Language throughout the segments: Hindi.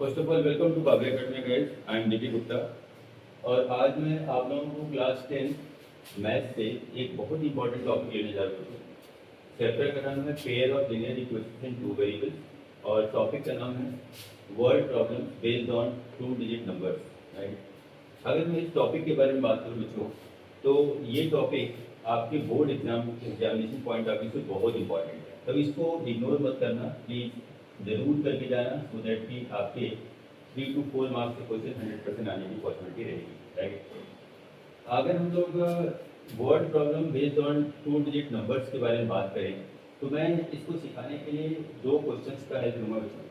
First of all welcome to Kavya academy guys. I am D K Gupta और आज मैं आप लोगों को क्लास 10 मैथ से एक बहुत इंपॉर्टेंट टॉपिक लेने जा रहा हूँ। चैप्टर का नाम है pair of linear equations in two variables और टॉपिक का नाम है word problem based on to digit numbers. Right. अगर मैं इस टॉपिक के बारे में बात करूँ बच्चों तो ये टॉपिक आपके board examination point of view से बहुत इंपॉर्टेंट है, तब इसको इग्नोर मत करना प्लीज़, जरूर करके जाना सो दैट कि आपके 3 to 4 मार्क्स के क्वेश्चन 100% आने की पॉसिबिलिटी रहेगी। राइट। अगर हम लोग word problem based on to digit numbers के बारे में बात करें तो मैं इसको सिखाने के लिए 2 क्वेश्चंस का हेल्प लूँगा बच्चों।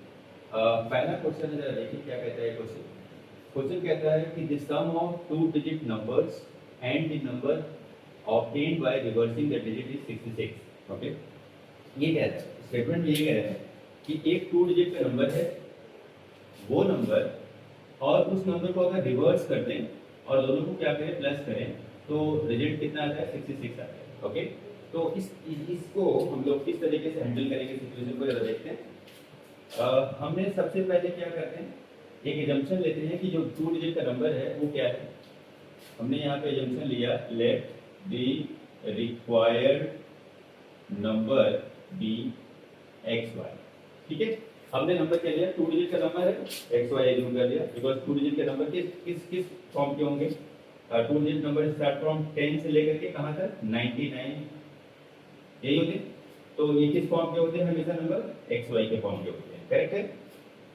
पहला क्वेश्चन है, जरा देखिए क्या कहता है क्वेश्चन कहता है कि the sum of two digit numbers and the number obtained by reversing the digit is 66। Okay, ये कह रहा है, स्टेटमेंट ये कह रहा है कि एक 2 डिजिट का नंबर है, वो नंबर और उस नंबर को अगर रिवर्स कर दें और दोनों को क्या करें प्लस करें तो रिजल्ट कितना आता है 66 आता है। ओके, तो इसको हम लोग किस तरीके से हैंडल करेंगे सिचुएशन को जरा देखते हैं। हमने सबसे पहले क्या करते हैं, एक एजम्पशन लेते हैं कि जो 2 डिजिट का नंबर है वो क्या है। हमने यहाँ पे एजम्पशन लिया let the required number be x y. ठीक है, हमने नंबर क्या लिया, 2 डिजिट का नंबर है, एक्स वाई एज्यूम कर लिया बिकॉज 2 डिजिट के नंबर किस फॉर्म के होंगे। 2 डिजिट नंबर स्टार्ट फ्रॉम 10 से लेकर के कहाँ तक 99 यही होते हैं। तो ये किस फॉर्म के होते हैं, हमेशा नंबर एक्स वाई के फॉर्म के होते हैं। करेक्ट है।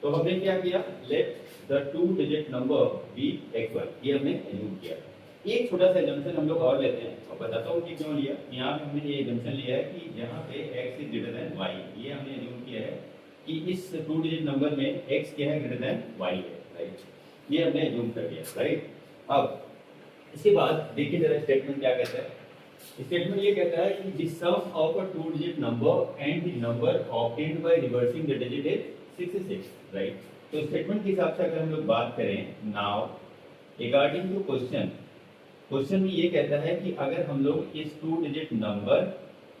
तो हमने क्या किया, let the 2 digit number be x y, ये हमने एज्यूम किया। एक छोटा सा एजम्पशन हम लोग और लेते हैं और बताता हूँ कि क्यों लिया। यहाँ पे हमने ये एजम्पशन लिया है कि यहाँ पे x is greater than y, ये हमने एज्यूम किया है कि इस 2 डिजिट नंबर में x क्या है ग्रेटर देन y है। राइट, ये हमने एज्यूम कर लिया। राइट, अब इसके बाद देखिए जरा स्टेटमेंट क्या कहता है। स्टेटमेंट ये कहता है कि the sum of a 2 digit number and the number obtained by reversing the digit is 66। Right, तो स्टेटमेंट के हिसाब से अगर हम लोग बात करें नाउ रिगार्डिंग टू क्वेश्चन में ये कहता है कि अगर हम लोग इस 2 डिजिट नंबर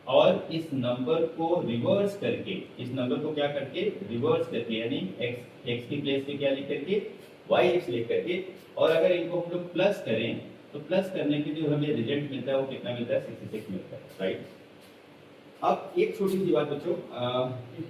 और इस नंबर को रिवर्स करके, इस नंबर को क्या करके रिवर्स करके, यानी x की प्लेस पे क्या लिख करके yx लिख करके, और अगर इनको हम लोग प्लस करें तो प्लस करने के जो हमें रिजल्ट मिलता है वो कितना मिलता है 66 मिलता है। राइट, अब एक छोटी सी बात बच्चों,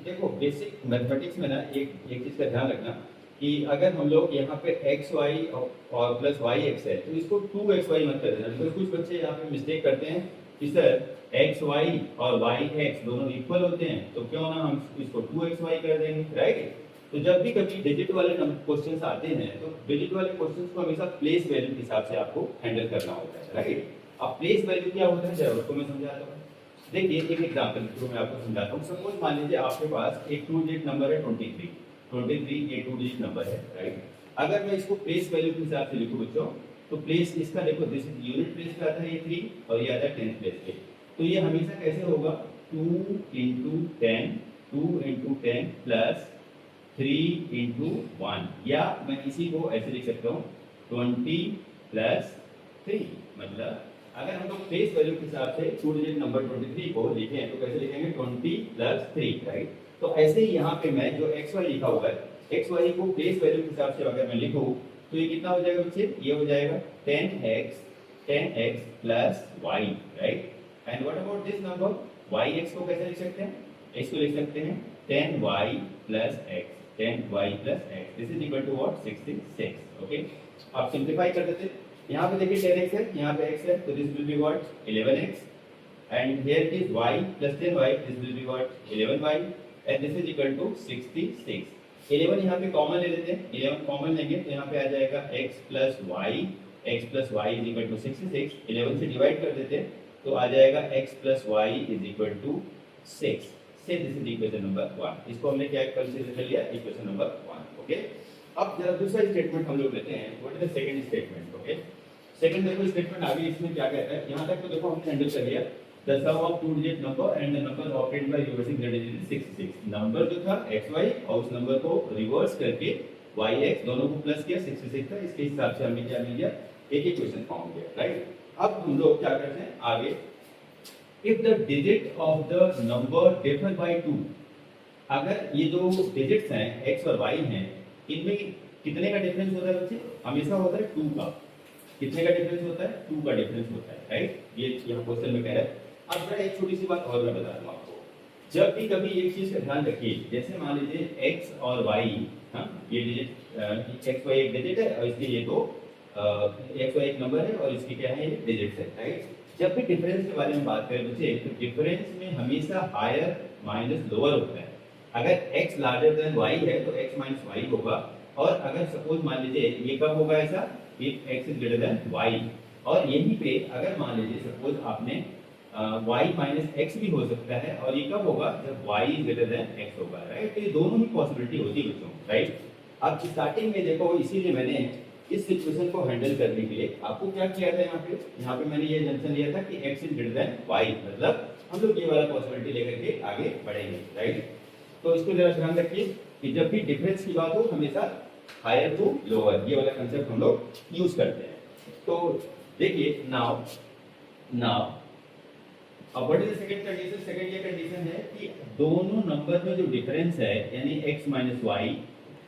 देखो बेसिक मैथमेटिक्स में ना एक चीज का ध्यान रखना कि अगर हम लोग यहाँ पे एक्स वाई और प्लस वाई एक्स है तो इसको 2xy मत कर देना, बिकॉज कुछ बच्चे यहाँ पे मिस्टेक करते हैं कि सर एक्स वाई और वाई एक्स दोनों इक्वल होते हैं तो क्यों ना हम इसको 2xy कर देंगे। राइट, तो जब भी कभी डिजिट वाले क्वेश्चंस आते हैं तो डिजिट वाले क्वेश्चंस को हमेशा प्लेस वैल्यू के हिसाब से आपको हैंडल करना होता है। राइट, अब प्लेस वैल्यू क्या होता है जरा उसको मैं समझाता हूँ। देखिए एक एग्जाम्पल के थ्रू मैं आपको समझाता हूँ। सपोज मान लीजिए आपके पास एक 2 डिजिट नंबर है 23 ये 2 डिजिट नंबर है। राइट, अगर मैं इसको प्लेस वैल्यू के हिसाब से लिखूं बच्चों तो प्लेस इसका देखो, दिस यूनिट प्लेस पे आता है ये 3 और ये आता है 10th प्लेस पे। तो ये हमेशा कैसे होगा 2 into 10 प्लस 3 into 1, या मैं इसी को ऐसे लिख सकता हूँ 20 प्लस 3। मतलब अगर हम लोग प्लेस वैल्यू के हिसाब से 2 डिजिट नंबर 23 को लिखें तो कैसे लिखेंगे 20 प्लस 3। राइट, तो ऐसे ही यहाँ पे मैं जो एक्स वाई लिखा हुआ है, एक्स वाई को प्लेस वैल्यू के हिसाब से अगर मैं लिखूँ तो ये कितना हो जाएगा बच्चे, ये हो जाएगा 10x plus y. Right, and what about this number yx को कैसे लिख सकते हैं, x को लिख सकते हैं 10y plus x, this is equal to what 66। Okay, आप सिंपलीफाई कर देते हैं। यहाँ पे देखिए 10x है, यहाँ पे x है, तो this will be what 11x, and here it is y plus 10y, this will be what 11y, and this is equal to 66। 11 यहाँ पे कॉमन ले लेते हैं, 11 कॉमन लेंगे तो यहाँ पे आ जाएगा x plus y is equal to 66। 11 से डिवाइड कर देते हैं तो आ जाएगा x plus y is equal to 6 से, दिस इज इक्वेशन नंबर 1। इसको हमने क्या कंसीडर कर लिया, इक्वेशन नंबर 1। ओके, अब जरा दूसरा स्टेटमेंट हम लोग लेते हैं, what is the second statement. Okay, second देखो स्टेटमेंट आगे इसमें क्या कहता है, यहाँ तक तो देखो हमने हैंडल कर लिया। The sum of 2 digit number and the number obtained by reversing the digit is 66। Number जो था xy और उस नंबर को रिवर्स करके yx दोनों को प्लस किया 66 था, इसके हिसाब से हमें क्या मिल गया, एक इक्वेशन फॉर्म किया। राइट, अब हम लोग क्या करते हैं आगे, if the digit of the number differ by 2, अगर ये जो डिजिट्स हैं x और y हैं इनमें कितने का डिफरेंस होता है बच्चे? हमेशा होता है 2 का। कितने का डिफरेंस होता है? 2 का डिफरेंस होता है, राइट? ये यहाँ क्वेश्चन में कह रहा है। अब जरा एक छोटी सी बात और मैं बता दूं आपको, जब भी कभी एक चीज का ध्यान रखिए, जैसे मान लीजिए x और y, हाँ, ये डिजिट x y एक डिजिट है और इसके ये दो x y एक नंबर है और इसके क्या है, ये डिजिट्स है, राइट? जब भी डिफरेंस के बारे में बात करें बच्चे, तो डिफरेंस में हमेशा हायर माइनस लोअर होता है। अगर x लार्जर देन y है तो x माइनस y होगा, और अगर सपोज मान लीजिए ये कब होगा ऐसा, if x is greater than y, और यहीं पे अगर मान लीजिए सपोज आपने y माइनस एक्स भी हो सकता है, और ये कब होगा, जब y is greater than x होगा, राइट? तो ये दोनों ही पॉसिबिलिटी होती है बच्चों, राइट? अब स्टार्टिंग में देखो, इसीलिए मैंने इस सिचुएशन को हैंडल करने के लिए आपको क्या किया था, यहाँ पे मैंने ये जंक्शन लिया था कि x is greater than y, मतलब हम लोग ये वाला पॉसिबिलिटी लेकर के आगे बढ़ेंगे, राइट? तो इसको जरा ध्यान रखिए कि जब भी डिफरेंस की बात हो हमेशा हायर टू लोअर, ये वाला कंसेप्ट हम लोग यूज करते हैं। तो देखिए नाउ अब what is the second condition? Second ये कंडीशन है कि दोनों नंबर में जो डिफरेंस है यानी x माइनस वाई,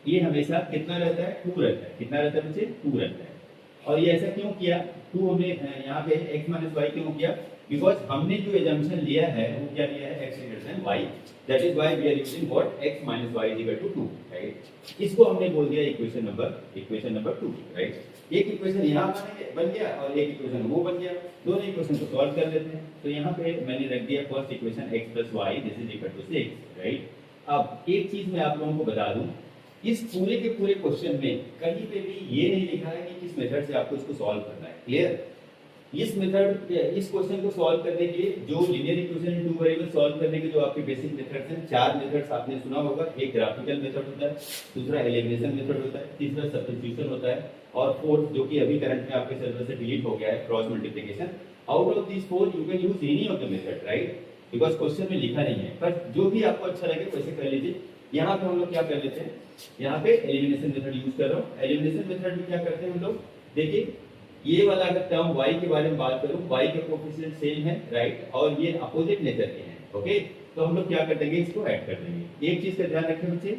ये हमेशा कितना रहता है? 2 रहता है। कितना रहता है बच्चे? 2 रहता है। और ये ऐसा क्यों किया? 2 हमने यहाँ पे x माइनस वाई क्यों किया? बिकॉज हमने जो एजम्पशन लिया है वो क्या लिया है? x greater than y, that is why we are using what, x minus y is equal to 2, right? इसको हमने बोल दिया इक्वेशन नंबर 2, राइट? एक इक्वेशन यहाँ बन गया और एक इक्वेशन वो बन गया, दोनों इक्वेशन को सॉल्व कर लेते हैं। तो यहाँ पे मैंने रख दिया first equation x plus y this is equal to 6, right? अब एक चीज मैं आप लोगों को बता दूं, इस पूरे के पूरे क्वेश्चन में कहीं पे भी ये नहीं लिखा है कि किस मेथड से आपको इसको सॉल्व करना है, क्लियर? इस क्वेश्चन को सॉल्व करने के लिए जो linear equation in 2 variable solve करने के जो आपके बेसिक मेथड्स हैं, 4 मेथड्स आपने सुना होगा। एक ग्राफिकल मेथड होता है, दूसरा एलिमिनेशन मेथड होता है, तीसरा सब्स्टिट्यूशन होता है, और फोर्थ जो कि अभी करंट में आपके सर्वर से डिलीट हो गया है, cross multiplication. Out of this 4 you can use any of the method, right? Because question में लिखा नहीं है, पर जो भी आपको अच्छा लगे वैसे कर लीजिए। यहाँ पे हम लोग क्या कर लेते हैं, यहाँ पे एलिमिनेशन मेथड यूज कर रहा हूँ। एलिमिनेशन मेथड में क्या करते हैं हम लोग, देखिए ये वाला अगर टर्म y के बारे में बात करूं, y के कोएफिशिएंट सेम है, राइट? और ये अपोजिट नेचर के हैं, ओके? तो हम लोग क्या कर देंगे, इसको ऐड कर देंगे। एक चीज का ध्यान रखें बच्चे,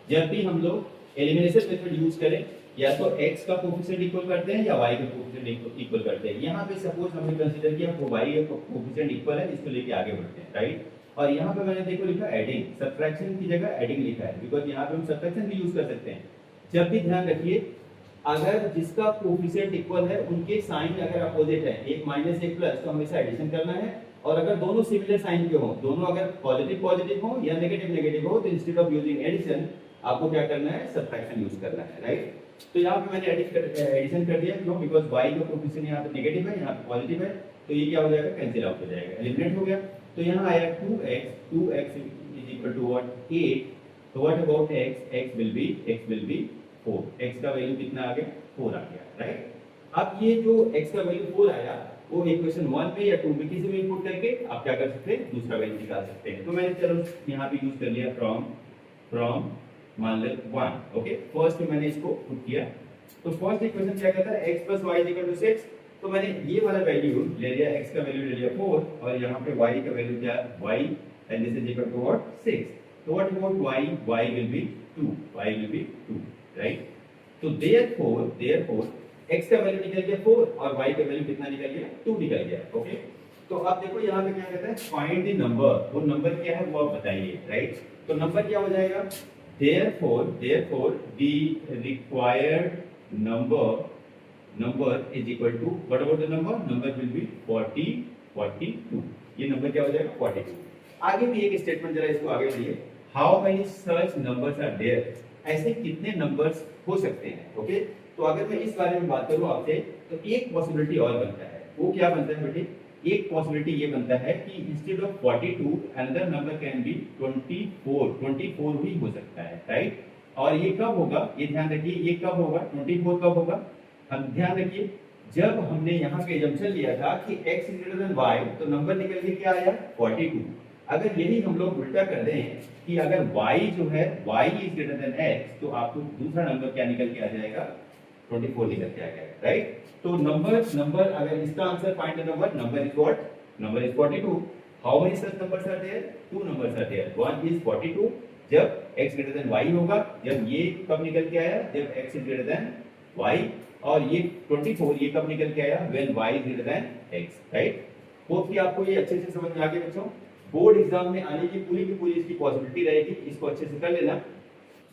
जब भी हम लोग एलिमिनेशन मेथड यूज करें, या तो x का कोएफिशिएंट इक्वल करते हैं या y का कोएफिशिएंट इक्वल करते हैं। यहाँ पे सपोज हमने कंसीडर किया वो y का कोएफिशिएंट इक्वल है, इसको लेके आगे बढ़ते हैं, राइट? और यहाँ पे मैंने देखो लिखा एडिंग, सब्ट्रैक्शन की जगह एडिंग लिखा है, बिकॉज यहाँ पे हम सब्ट्रैक्शन भी यूज कर सकते हैं। जब भी ध्यान रखिए, अगर जिसका कोएफिशिएंट इक्वल है उनके साइन अगर अपोजिट है, एक माइनस एक प्लस, तो हमेशा एडिशन करना है। और अगर दोनों सिमिलर साइन के हो, दोनों अगर पॉजिटिव हो या नेगेटिव हो, तो इंस्टेड ऑफ यूजिंग एडिशन आपको क्या करना है, सब्ट्रैक्शन यूज करना है, राइट? तो यहाँ पे मैंने एडिशन कर दिया, क्यों? बिकॉज y का कोएफिशिएंट यहाँ पे नेगेटिव है, यहाँ पे पॉजिटिव है, तो ये क्या हो जाएगा, कैंसिल आउट हो जाएगा, एलिमिनेट हो गया। तो यहाँ आया 2x is equal to what, 8। तो what about x, x will be 4, x का वैल्यू कितना आ गया, 4 आ गया, राइट? अब ये जो x का वैल्यू 4 आया, वो इक्वेशन 1 में या 2 में किसी में इनपुट करके आप क्या कर सकते हैं, दूसरा वैल्यू निकाल सकते हैं। तो मैंने चलो यहाँ पे यूज कर लिया फ्रॉम मान लो 1, ओके? फर्स्ट में मैंने इसको पुट किया, तो फर्स्ट इक्वेशन क्या कहता है, x + y = 6। तो मैंने ये वाला वैल्यू ले लिया, x का वैल्यू ले लिया 4, और यहाँ पे y का वैल्यू क्या है, y, and this is equal to what, 6। तो what about y will be 2, right? तो therefore x का वैल्यू निकल गया 4 और y का वैल्यू कितना निकल गया, 2 निकल गया, ओके? तो अब देखो यहाँ पे क्या कहता है, फाइंड द नंबर। वो नंबर क्या है वो आप बताइए, राइट? तो नंबर क्या हो जाएगा, therefore the required number is equal to, what about the number will be 42। ये नंबर क्या हो जाएगा, 42। आगे भी एक स्टेटमेंट, जरा इसको आगे बढ़िए, how many such numbers are there, ऐसे कितने नंबर्स हो सकते हैं, ओके? तो अगर मैं इस बारे में बात करूं आपसे, तो एक पॉसिबिलिटी और बनता है, वो क्या बनता है बेटे, एक पॉसिबिलिटी ये बनता है कि instead of 42 another number can be 24 भी हो सकता है, राइट? और ये कब होगा, ये ध्यान रखिए, ये कब होगा, 24 कब होगा, हम ध्यान रखिए, जब हमने यहाँ पे एजम्पशन लिया था कि x > y, तो नंबर निकल के क्या आया, 42। अगर यही हम लोग उल्टा कर दें कि अगर y जो है y > x, तो आपको दूसरा नंबर क्या निकल के आ जाएगा, 24 निकल के आ जाएगा, राइट? तो नंबर अगर इसका answer find the number is what, number is 42। How many such numbers are there, 2 numbers are there, 1 is 42। जब x ग्रेटर देन y होगा। जब ये कब निकल के आया, जब x is greater than y, और ये 24 ये कब निकल के आया, when y is greater than x, right. Hope कि आपको ये अच्छे से समझ में आ गया बच्चों। बोर्ड एग्जाम में आने की पूरी इसकी पॉसिबिलिटी रहेगी, इसको अच्छे से कर लेना।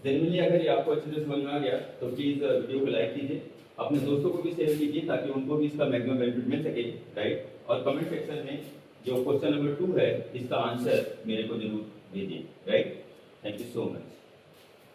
जनरली अगर ये आपको अच्छे से समझ में आ गया तो प्लीज वीडियो को लाइक कीजिए, अपने दोस्तों को भी शेयर कीजिए ताकि उनको भी इसका मैक्सिमम बेनिफिट मिल सके, राइट। और कमेंट सेक्शन में जो क्वेश्चन नंबर 2 है इसका आंसर मेरे को जरूर दीजिए, right. Thank you so much.